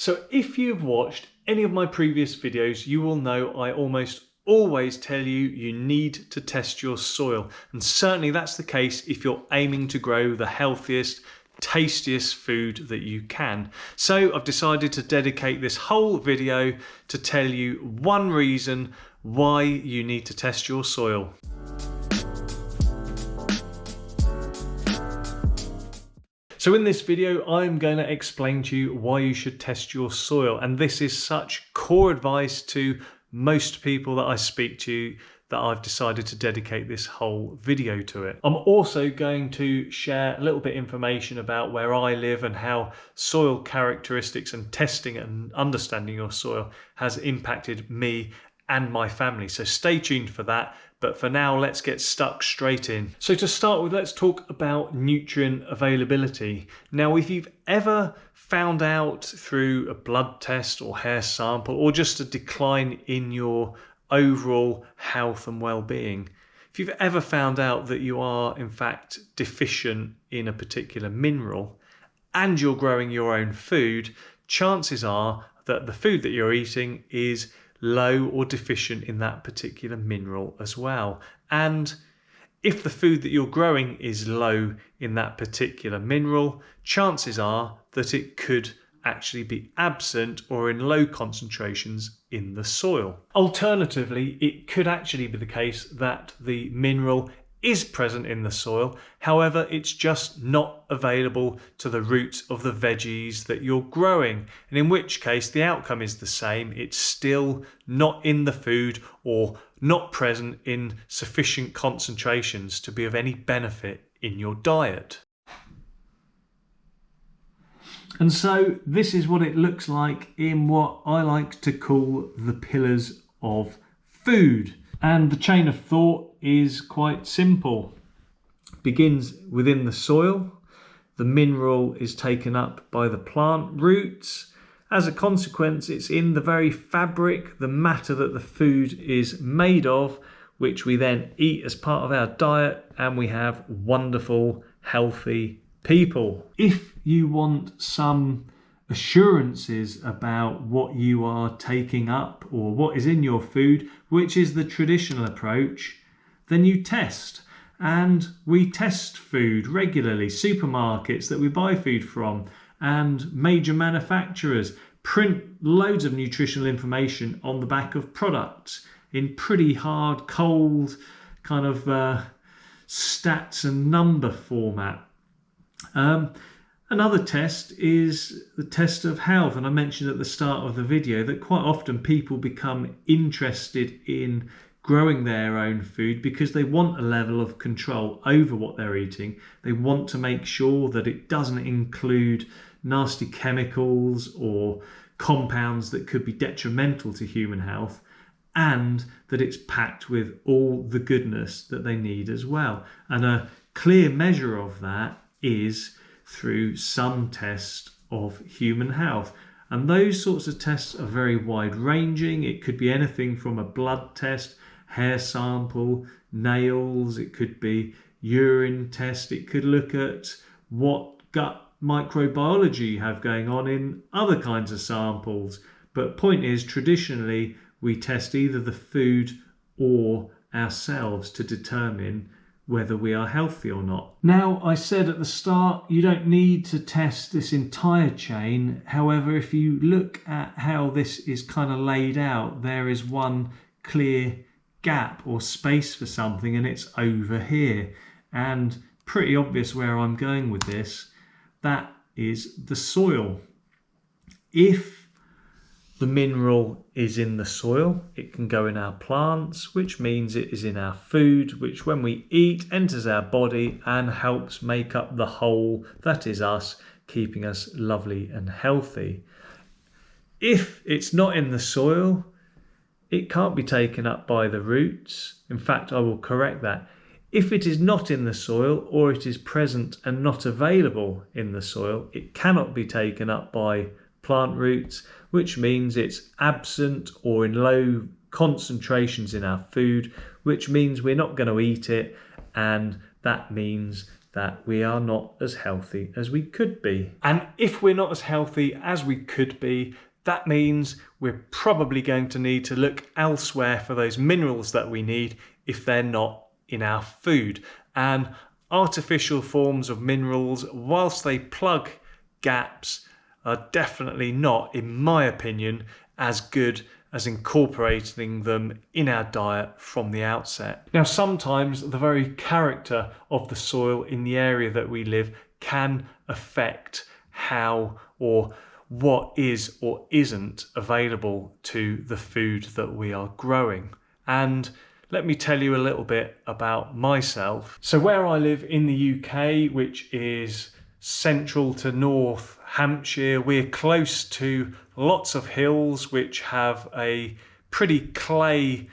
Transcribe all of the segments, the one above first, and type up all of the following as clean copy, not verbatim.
So if you've watched any of my previous videos, you will know I almost always tell you need to test your soil. And certainly that's the case if you're aiming to grow the healthiest, tastiest food that you can. So I've decided to dedicate this whole video to tell you one reason why you need to test your soil. So in this video, I'm going to explain to you why you should test your soil. And this is such core advice to most people that I speak to that I've decided to dedicate this whole video to it. I'm also going to share a little bit of information about where I live and how soil characteristics and testing and understanding your soil has impacted me and my family. So stay tuned for that. But for now, let's get stuck straight in. So to start with, let's talk about nutrient availability. Now, if you've ever found out through a blood test or hair sample or just a decline in your overall health and well-being, if you've ever found out that you are in fact deficient in a particular mineral and you're growing your own food, chances are that the food that you're eating is low or deficient in that particular mineral as well. And if the food that you're growing is low in that particular mineral, chances are that it could actually be absent or in low concentrations in the soil. Alternatively, it could actually be the case that the mineral is present in the soil, however, it's just not available to the roots of the veggies that you're growing. And in which case, the outcome is the same. It's still not in the food or not present in sufficient concentrations to be of any benefit in your diet. And so this is what it looks like in what I like to call the pillars of food. And the chain of thought is quite simple. It begins within the soil. The mineral is taken up by the plant roots. As a consequence, it's in the very fabric, the matter that the food is made of, which we then eat as part of our diet, and we have wonderful, healthy people. If you want some assurances about what you are taking up or what is in your food, which is the traditional approach, then you test. And we test food regularly. Supermarkets that we buy food from and major manufacturers print loads of nutritional information on the back of products in pretty hard, cold kind of stats and number format. Another test is the test of health, and I mentioned at the start of the video that quite often people become interested in growing their own food because they want a level of control over what they're eating. They want to make sure that it doesn't include nasty chemicals or compounds that could be detrimental to human health, and that it's packed with all the goodness that they need as well. And a clear measure of that is through some test of human health. And those sorts of tests are very wide ranging. It could be anything from a blood test, hair sample, nails, it could be urine test, it could look at what gut microbiology you have going on in other kinds of samples. But point is, traditionally, we test either the food or ourselves to determine whether we are healthy or not. Now, I said at the start, you don't need to test this entire chain. However, if you look at how this is kind of laid out, there is one clear gap or space for something, and it's over here. And pretty obvious where I'm going with this. That is the soil. If the mineral is in the soil, it can go in our plants, which means it is in our food, which when we eat enters our body and helps make up the whole that is us, keeping us lovely and healthy. If it's not in the soil, it can't be taken up by the roots. In fact, I will correct that. If it is not in the soil, or it is present and not available in the soil, it cannot be taken up by plant roots, which means it's absent or in low concentrations in our food, which means we're not going to eat it, and that means that we are not as healthy as we could be. And if we're not as healthy as we could be, that means we're probably going to need to look elsewhere for those minerals that we need if they're not in our food. And artificial forms of minerals, whilst they plug gaps, are definitely not, in my opinion, as good as incorporating them in our diet from the outset. Now, sometimes the very character of the soil in the area that we live can affect how or what is or isn't available to the food that we are growing. And let me tell you a little bit about myself. So where I live in the UK, which is central to North Hampshire, we're close to lots of hills which have a pretty clay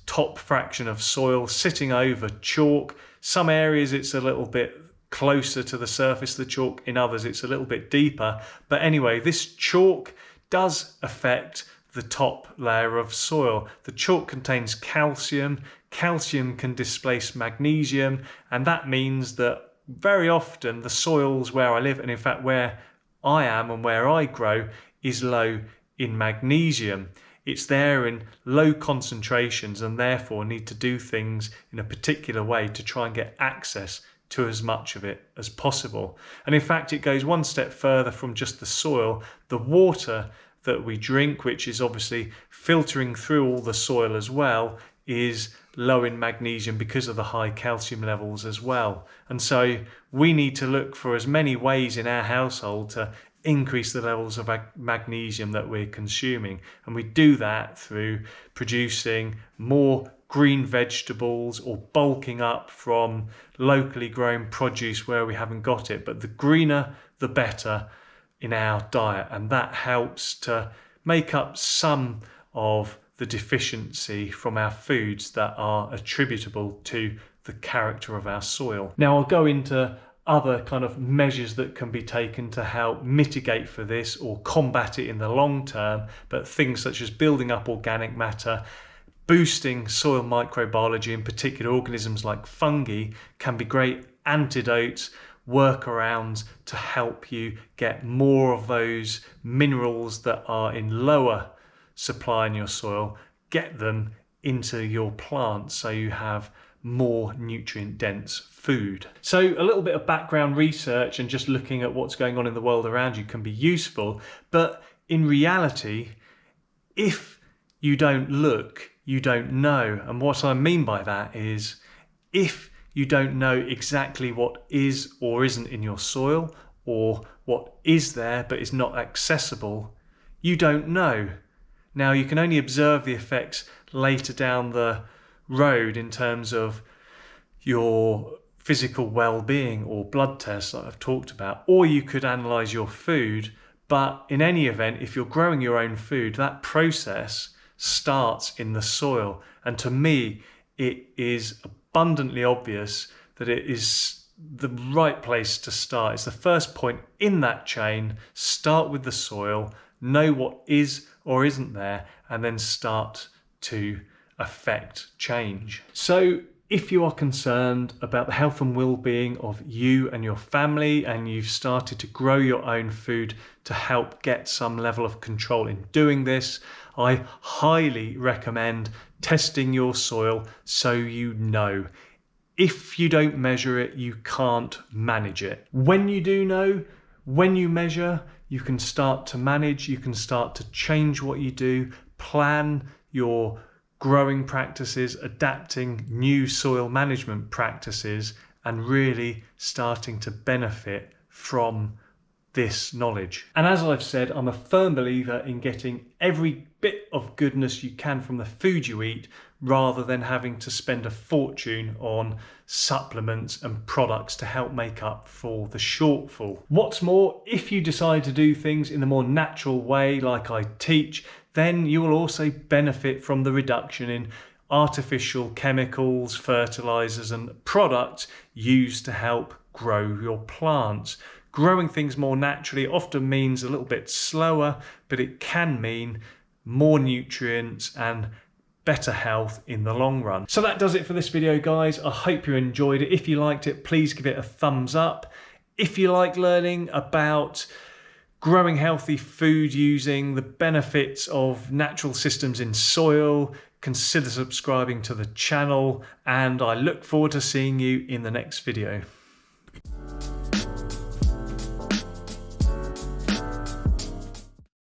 top fraction of soil sitting over chalk. Some areas it's a little bit closer to the surface, the chalk. In others it's a little bit deeper. But anyway, this chalk does affect the top layer of soil. The chalk contains calcium. Calcium can displace magnesium, and that means that very often the soils where I live, and in fact where I am and where I grow, is low in magnesium. It's there in low concentrations and therefore need to do things in a particular way to try and get access to as much of it as possible. And in fact, it goes one step further from just the soil. The water that we drink, which is obviously filtering through all the soil as well, is low in magnesium because of the high calcium levels as well. And so we need to look for as many ways in our household to increase the levels of magnesium that we're consuming. And we do that through producing more green vegetables or bulking up from locally grown produce where we haven't got it. But the greener, the better in our diet. And that helps to make up some of the deficiency from our foods that are attributable to the character of our soil. Now I'll go into other kind of measures that can be taken to help mitigate for this or combat it in the long term, but things such as building up organic matter, boosting soil microbiology, in particular organisms like fungi, can be great antidotes, workarounds to help you get more of those minerals that are in lower supply in your soil, get them into your plants so you have more nutrient dense food. So a little bit of background research and just looking at what's going on in the world around you can be useful, but in reality, if you don't look, you don't know. And what I mean by that is, if you don't know exactly what is or isn't in your soil, or what is there but is not accessible, you don't know. Now, you can only observe the effects later down the road in terms of your physical well-being or blood tests that I've talked about, or you could analyse your food. But in any event, if you're growing your own food, that process starts in the soil. And to me, it is abundantly obvious that it is the right place to start. It's the first point in that chain. Start with the soil, know what is or isn't there, and then start to affect change. So if you are concerned about the health and well-being of you and your family, and you've started to grow your own food to help get some level of control in doing this, I highly recommend testing your soil so you know. If you don't measure it, you can't manage it. When you do know, when you measure, you can start to manage, you can start to change what you do, plan your growing practices, adapting new soil management practices, and really starting to benefit from this knowledge. And as I've said, I'm a firm believer in getting every bit of goodness you can from the food you eat, rather than having to spend a fortune on supplements and products to help make up for the shortfall. What's more, if you decide to do things in a more natural way like I teach, then you will also benefit from the reduction in artificial chemicals, fertilizers and products used to help grow your plants. Growing things more naturally often means a little bit slower, but it can mean more nutrients and better health in the long run. So that does it for this video, guys. I hope you enjoyed it. If you liked it, please give it a thumbs up. If you like learning about growing healthy food using the benefits of natural systems in soil, consider subscribing to the channel, and I look forward to seeing you in the next video.